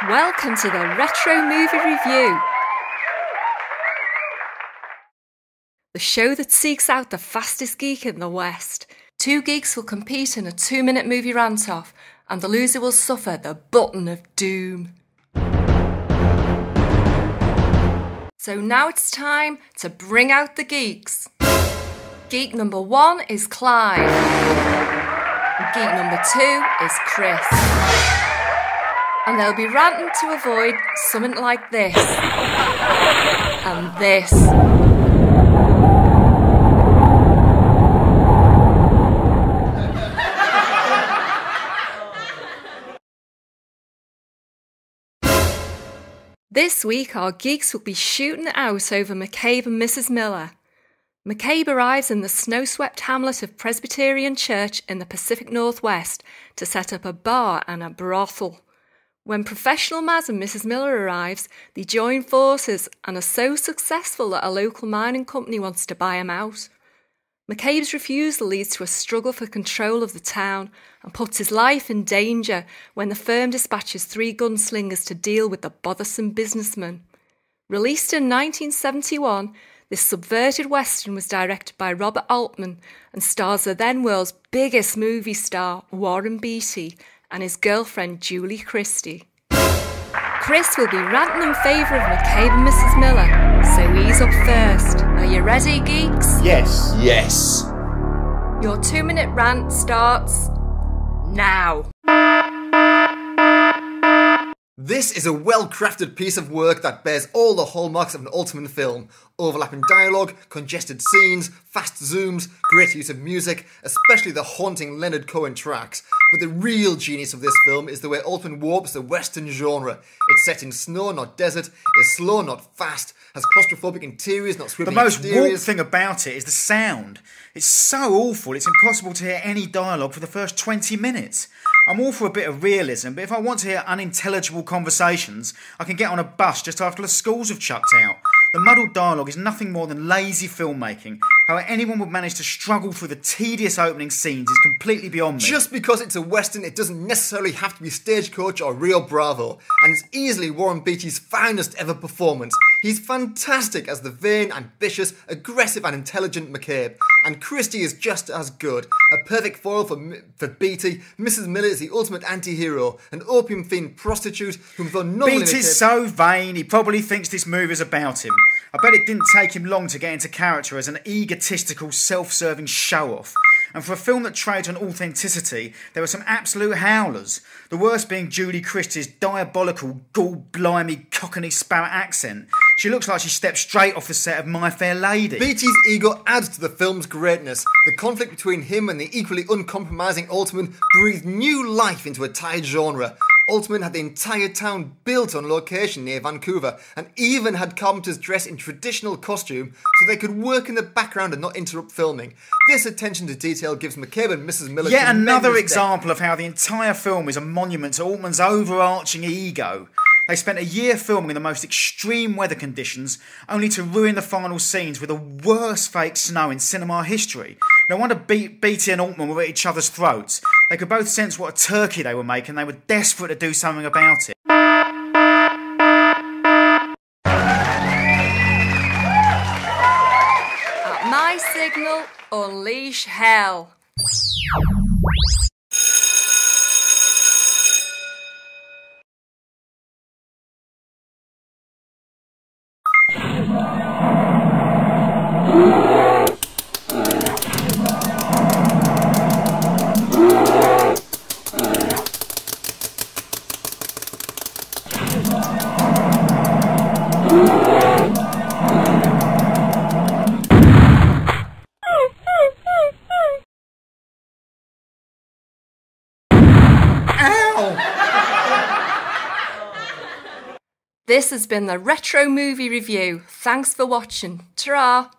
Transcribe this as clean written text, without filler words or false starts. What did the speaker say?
Welcome to the Retro Movie Review, the show that seeks out the fastest geek in the West. Two geeks will compete in a 2-minute movie rant-off, and the loser will suffer the button of doom. So now it's time to bring out the geeks. Geek number 1 is Clive. And geek number 2 is Chris. And they'll be ranting to avoid something like this. And this. This week our geeks will be shooting it out over McCabe and Mrs. Miller. McCabe arrives in the snow-swept hamlet of Presbyterian Church in the Pacific Northwest to set up a bar and a brothel. When professional Maz and Mrs. Miller arrives, they join forces and are so successful that a local mining company wants to buy them out. McCabe's refusal leads to a struggle for control of the town and puts his life in danger when the firm dispatches 3 gunslingers to deal with the bothersome businessman. Released in 1971, this subverted western was directed by Robert Altman and stars the then world's biggest movie star, Warren Beatty, and his girlfriend Julie Christie. Chris will be ranting in favour of McCabe and Mrs. Miller, so he's up first. Are you ready, geeks? Yes. Yes. Your 2-minute rant starts now. This is a well-crafted piece of work that bears all the hallmarks of an Altman film. Overlapping dialogue, congested scenes, fast zooms, great use of music, especially the haunting Leonard Cohen tracks. But the real genius of this film is the way Altman warps the Western genre. It's set in snow, not desert, is slow, not fast, has claustrophobic interiors, not swimming exteriors. The most warped thing about it is the sound. It's so awful, it's impossible to hear any dialogue for the first 20 minutes. I'm all for a bit of realism, but if I want to hear unintelligible conversations, I can get on a bus just after the schools have chucked out. The muddled dialogue is nothing more than lazy filmmaking. How anyone would manage to struggle through the tedious opening scenes is completely beyond me. Just because it's a Western, it doesn't necessarily have to be Stagecoach or Rio Bravo, and it's easily Warren Beatty's finest ever performance. He's fantastic as the vain, ambitious, aggressive and intelligent McCabe, and Christie is just as good. A perfect foil for Beatty. Mrs. Miller is the ultimate anti-hero, an opium fiend prostitute whom though normally Beatty's so vain, he probably thinks this movie's about him. I bet it didn't take him long to get into character as an egotistical, self-serving show-off. And for a film that trades on authenticity, there were some absolute howlers. The worst being Julie Christie's diabolical, gall-blimey, cockney sparrow accent. She looks like she stepped straight off the set of My Fair Lady. Beatty's ego adds to the film's greatness. The conflict between him and the equally uncompromising Altman breathed new life into a tired genre. Altman had the entire town built on location near Vancouver and even had carpenters dress in traditional costume so they could work in the background and not interrupt filming. This attention to detail gives McCabe and Mrs. Miller yet another depth. example of how the entire film is a monument to Altman's overarching ego. They spent a year filming in the most extreme weather conditions, only to ruin the final scenes with the worst fake snow in cinema history. No wonder Beatty and Altman were at each other's throats. They could both sense what a turkey they were making, they were desperate to do something about it. At my signal, unleash hell. This has been the Retro Movie Review. Thanks for watching. Ta-ra!